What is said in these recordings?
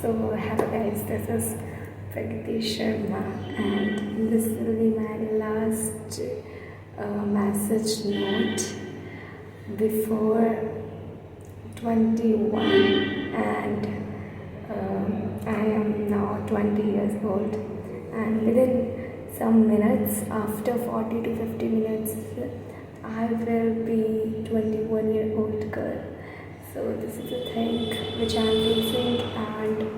So hello guys, this is Pragati Sharma and this will be my last message note before 21, and I am now 20 years old, and within some minutes, after 40 to 50 minutes, I will be 21-year-old girl. So this is the thing which I am facing, and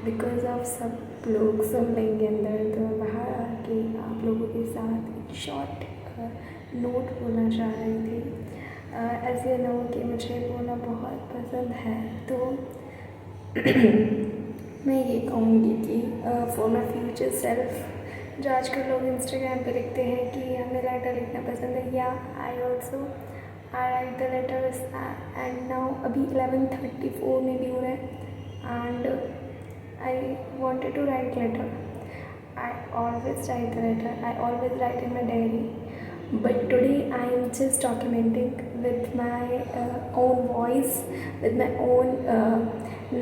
because of सब लोग सुन लेंगे अंदर, तो मैं बाहर आके आप लोगों के साथ एक शॉर्ट नोट बोलना चाह रही थी। एज यू नो कि मुझे बोलना बहुत पसंद है, तो मैं ये कहूँगी कि फॉर माई फ्यूचर सेल्फ, जो आजकल लोग इंस्टाग्राम पे लिखते हैं कि हमें लेटर लिखना पसंद है, या I also I right the letters, and now अभी 11:34 में भी हो रहा है, and I wanted to write letter. I always write the letter. I always write in my diary. But today I am just documenting with my own voice, with my own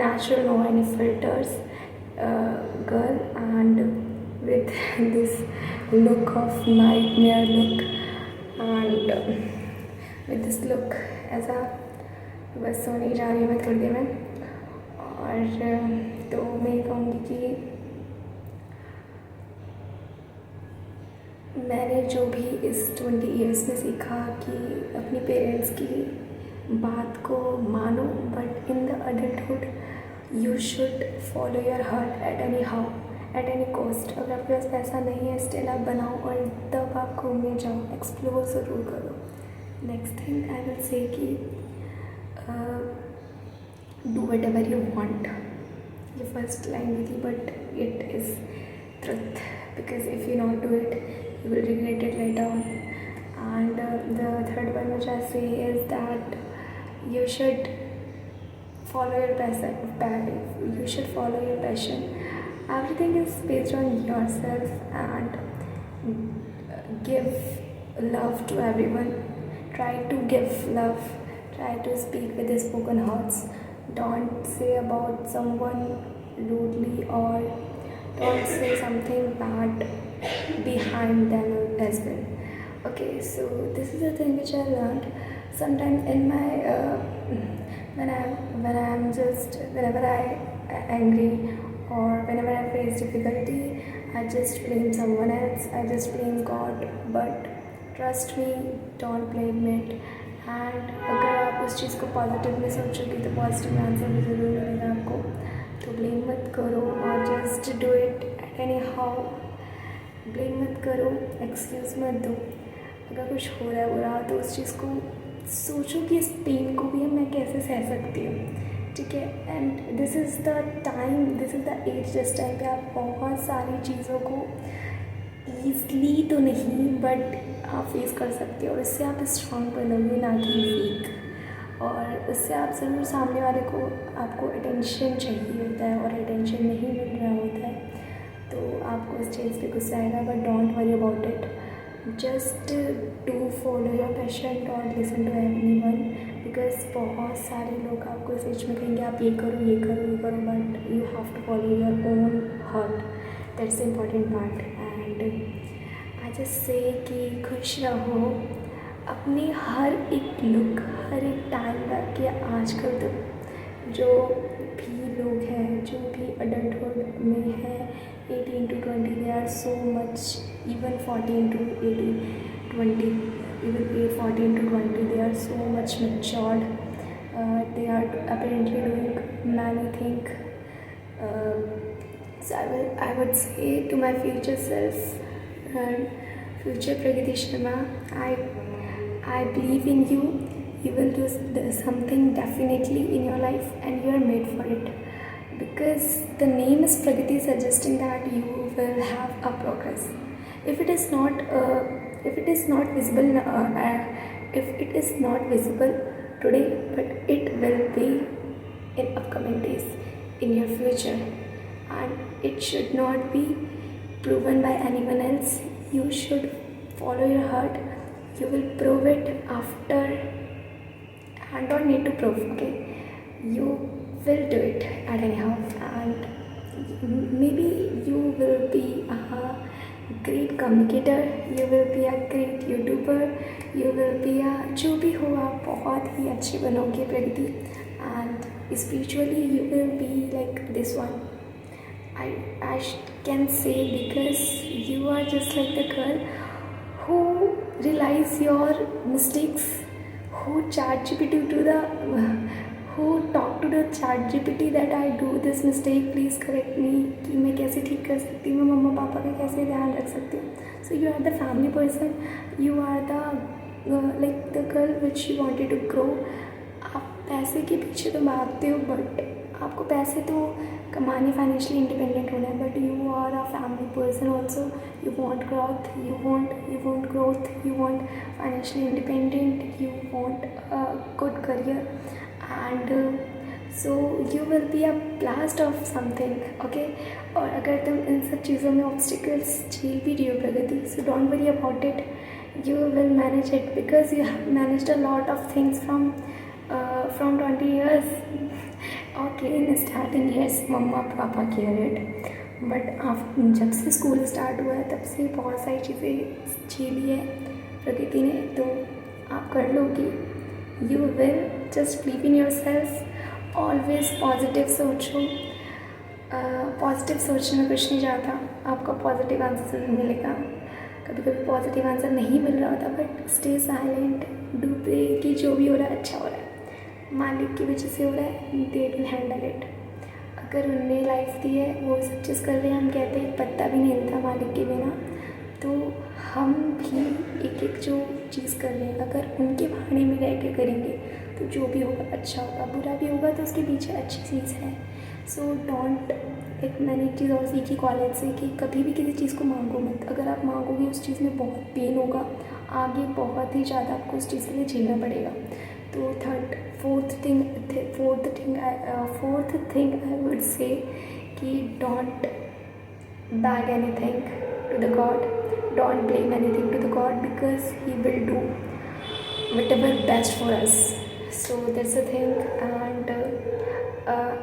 natural, no any filters, girl, and with this look of nightmare look, and with this look ऐसा बस सोने जा रही हूँ मैं थोड़ी देर में। और तो मैं कहूँगी कि मैंने जो भी इस 20 ईयर्स में सीखा कि अपने पेरेंट्स की बात को मानो, but in the adulthood you should follow your heart at any how, at any cost. अगर आपके पास पैसा नहीं है, स्टिल आप बनाओ, और तब आप घूमने जाओ, एक्सप्लोर ज़रूर करो। Next thing I will say कि do whatever you want. The first line with you, but it is truth, because if you not do it, you will regret it later on. And the third one which I say is that you should follow your passion. You should follow your passion. Everything is based on yourself, and give love to everyone. Try to give love. Try to speak with the spoken hearts. Don't say about someone rudely, or don't say something bad behind them as well. Okay, so this is the thing which I learned. Sometimes in my whenever I angry, or whenever I face difficulty, I just blame someone else. I just blame God. But trust me, don't blame it. And अगर आप उस चीज़ को positive में सोचोगे तो positive answer भी ज़रूर मिलेगा आपको। तो ब्लेम मत करो, और just do it at any how. Blame मत करो, एक्सक्यूज़ मत दो। अगर कुछ हो रहा है बुरा, तो उस चीज़ को सोचो कि इस पेन को भी मैं कैसे सह सकती हूँ, ठीक है। And this is the time, this is the age जिस टाइम पे आप बहुत सारी चीज़ों को ईजली तो नहीं, बट आप फेस कर सकते हो, और इससे आप स्ट्रॉन्ग बनोगे, ना कि वीक। और उससे आप ज़रूर सामने वाले को, आपको अटेंशन चाहिए होता है, और अटेंशन नहीं मिल रहा होता है, तो आपको उस चीज़ पे गुस्सा आएगा। But don't worry about it, just do follow your passion, don't listen to anyone, because बहुत सारे लोग आपको इस बीच में कहेंगे आप ये करो, ये करो, ये करो, but you have to follow your own heart. That's the important part. And I just say कि खुश रहो अपनी हर एक लुक, हर एक टाइम तक। कि आजकल तो जो भी लोग हैं, जो भी अडल्टहुड में हैं, 18 to 20, they are so much, even 14 to 18, 20, even 14 to 20, they are so much matured. They are apparently doing many things. So I would say to my future self, future Pragati Sharma, I believe in you. You will do something definitely in your life, and you are made for it, because the name is Pragati, suggesting that you will have a progress. If it is not visible, if it is not visible today, but it will be in upcoming days in your future, and it should not be proven by anyone else. You should follow your heart. You will prove it after, and don't need to prove, okay? You will do it at anyhow. And maybe you will be a great communicator, you will be a great YouTuber, you will be a जो भी हो आप बहुत ही अच्छे बनोगे प्रगति. And spiritually you will be like this one. I can say, because you are just like the girl who realize your mistakes, who talk to the chat GPT that I do this mistake, please correct me, कि मैं कैसे ठीक कर सकती हूँ, मैं मम्मा पापा का कैसे ध्यान रख सकती हूँ. So you are the family person, you are the like the girl which you wanted to grow. आप पैसे के पीछे तो भागते हो, बट आपको पैसे तो कमाने, फाइनेंशियली इंडिपेंडेंट होना है, but you are a family person also. You want growth, you want growth, you want financially independent, you want a good career, and so you will be a blast of something, okay. और अगर तुम इन सब चीज़ों में obstacles झेल भी रही हो प्रगति, so don't worry about it, you will manage it, because you have managed a lot of things from 20 years. Okay, in starting years मम्मा पापा केयर इट, बट आप जब से स्कूल स्टार्ट हुआ है तब से बहुत सारी चीज़ें झेली है प्रगति ने, तो आप कर लोगी. You will, just believe in your self, always positive सोचो. पॉजिटिव सोचने में कुछ नहीं जाता, आपका पॉजिटिव आंसर मिलेगा. कभी कभी पॉजिटिव आंसर नहीं मिल रहा होता, but stay silent, do pray कि जो भी हो रहा है अच्छा हो रहा है, मालिक की वजह से हो रहा है, दे विल हैंडल इट. अगर उनने लाइफ दी है, वो सब चीज़ कर रहे हैं, हम कहते हैं पत्ता भी नहीं हिलता मालिक के बिना, तो हम भी एक एक जो चीज़ कर रहे हैं अगर उनके भाने में रह के करेंगे तो जो भी होगा अच्छा होगा, बुरा भी होगा तो उसके पीछे अच्छी चीज़ है. सो डोंट, एक मैंने एक चीज़ और सीखी कॉलेज से कि कभी भी किसी चीज़ को मांगो मत. अगर आप मांगोगे उस चीज़ में बहुत पेन होगा, आगे बहुत ही ज़्यादा आपको उस चीज़ के लिए झेलना पड़ेगा. तो fourth thing I would say कि don't beg anything to the God, don't blame anything to the God, because He will do whatever best for us. So that's the thing. And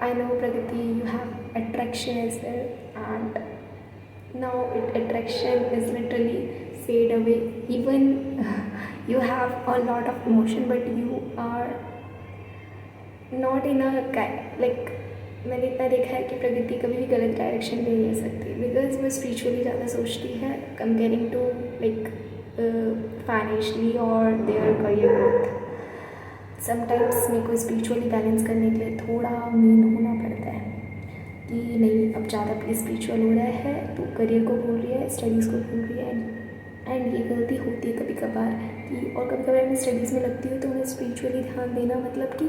I know Pragati, you have attraction as well, and now attraction is literally fade away. Even you have a lot of emotion, but you are not in a like, मैंने इतना देखा है कि प्रगति कभी भी गलत direction में नहीं ले सकती, बिकॉज वो स्पिरिचुअली ज़्यादा सोचती है कंपेयरिंग टू लाइक फाइनेंशियली और देयर करियर ग्रोथ. समटाइम्स मेरे को स्पिरिचुअली बैलेंस करने के लिए थोड़ा मीन होना पड़ता है कि नहीं, अब ज़्यादा स्पिरिचुअल हो रहा है तो करियर को भूल रही है, स्टडीज़ को भूल रही है. एंड ये गलती होती है कभी कभार कि, और कभी कभार मैं स्टडीज़ में लगती हूँ तो उन्हें स्पिरिचुअली ध्यान देना, मतलब कि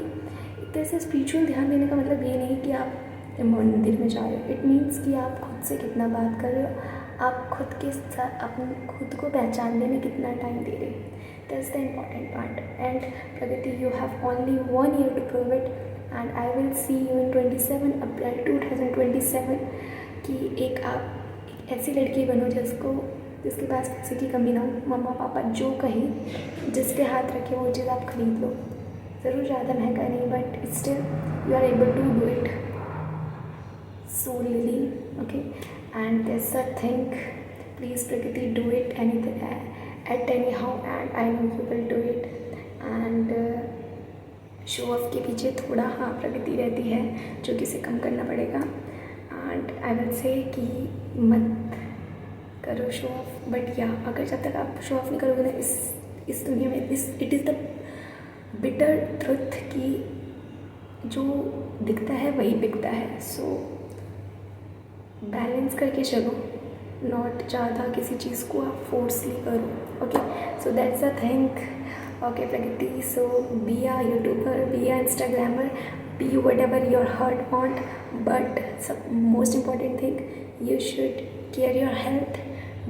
एक तरह से स्पिरिचुअल ध्यान देने का मतलब ये नहीं कि आप मंदिर में जा रहे हो. इट मीन्स कि आप खुद से कितना बात कर रहे हो, आप खुद के साथ अपने खुद को पहचानने में कितना टाइम दे रहे हो. That's the important part. And Pragati, you have only 1 year to prove it, and I will see you in 27 April 2027 कि एक आप ऐसी लड़की बनो जिसके पास पैसे की कमी ना हो. मम्मा पापा जो कहे, जिसके हाथ रखे वो चीज़ आप खरीद लो. ज़रूर ज़्यादा महंगा नहीं, but still you are able to do it solely, okay. And there's a thing, please Prakriti, do it anything at anyhow, and I know you will do it. And show off के पीछे थोड़ा हाँ प्रगति रहती है जो कि इसे कम करना पड़ेगा. एंड आई विल से कि मत करो शो ऑफ, बट या अगर जब तक आप शो ऑफ नहीं करोगे ना इस दुनिया में, it is the bitter truth कि जो दिखता है वही बिकता है. सो बैलेंस करके चलो, नॉट ज़्यादा किसी चीज़ को आप फोर्सली करो, okay. So that's a thing, okay Pragati. So be a YouTuber, be a Instagrammer, be whatever your heart want, but most important thing, you should care your health,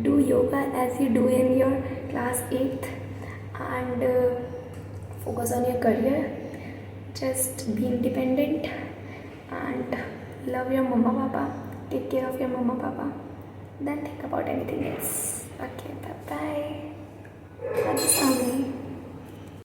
do yoga as you do in your class 8th, and focus on your career, just be independent and love your mama papa, take care of your mama papa, then think about anything else. Okay, bye bye.